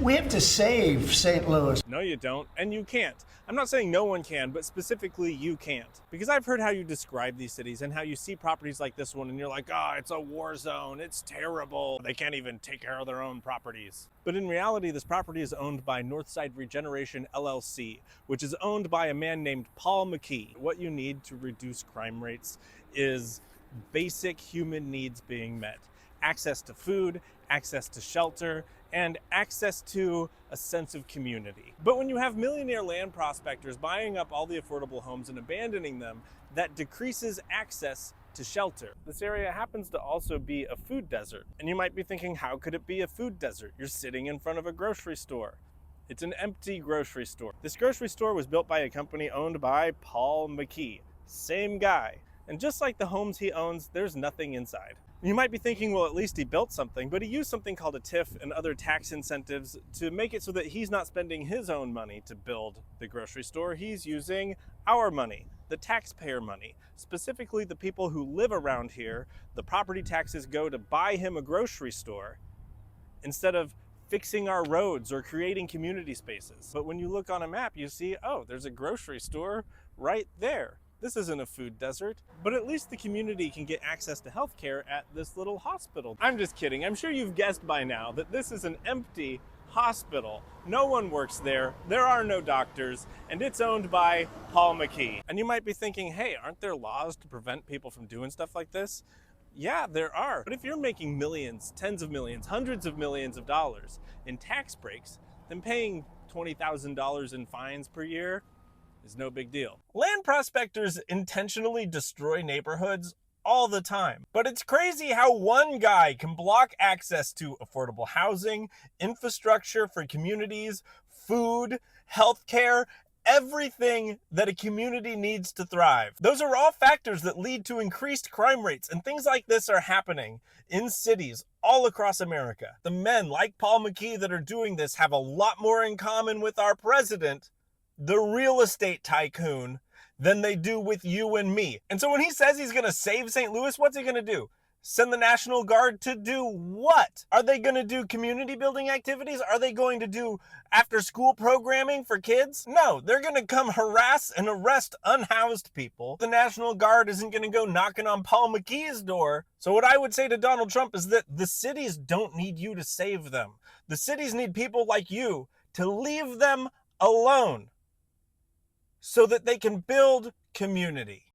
We have to save St. Louis. No, you don't, and you can't. I'm not saying no one can, but specifically you can't. Because I've heard how you describe these cities and how you see properties like this one and you're like, oh, it's a war zone, it's terrible. They can't even take care of their own properties. But in reality, this property is owned by Northside Regeneration LLC, which is owned by a man named Paul McKee. What you need to reduce crime rates is basic human needs being met. Access to food, access to shelter, and access to a sense of community. But when you have millionaire land prospectors buying up all the affordable homes and abandoning them, that decreases access to shelter. This area happens to also be a food desert. And you might be thinking, how could it be a food desert? You're sitting in front of a grocery store. It's an empty grocery store. This grocery store was built by a company owned by Paul McKee. Same guy. And just like the homes he owns, there's nothing inside. You might be thinking, well, at least he built something, but he used something called a TIF and other tax incentives to make it so that he's not spending his own money to build the grocery store. He's using our money, the taxpayer money, specifically the people who live around here. The property taxes go to buy him a grocery store instead of fixing our roads or creating community spaces. But when you look on a map, you see, oh, there's a grocery store right there. This isn't a food desert, but at least the community can get access to healthcare at this little hospital. I'm just kidding. I'm sure you've guessed by now that this is an empty hospital. No one works there. There are no doctors, and it's owned by Paul McKee. And you might be thinking, hey, aren't there laws to prevent people from doing stuff like this? Yeah, there are. But if you're making millions, tens of millions, hundreds of millions of dollars in tax breaks, then paying $20,000 in fines per year is no big deal. Land prospectors intentionally destroy neighborhoods all the time. But it's crazy how one guy can block access to affordable housing, infrastructure for communities, food, healthcare, everything that a community needs to thrive. Those are all factors that lead to increased crime rates, and things like this are happening in cities all across America. The men like Paul McKee that are doing this have a lot more in common with our president, the real estate tycoon, than they do with you and me. And so when he says he's going to save St. Louis, what's he going to do? Send the National Guard to do what? Are they going to do community building activities? Are they going to do after school programming for kids? No, they're going to come harass and arrest unhoused people. The National Guard isn't going to go knocking on Paul McKee's door. So what I would say to Donald Trump is that the cities don't need you to save them. The cities need people like you to leave them alone, so that they can build community.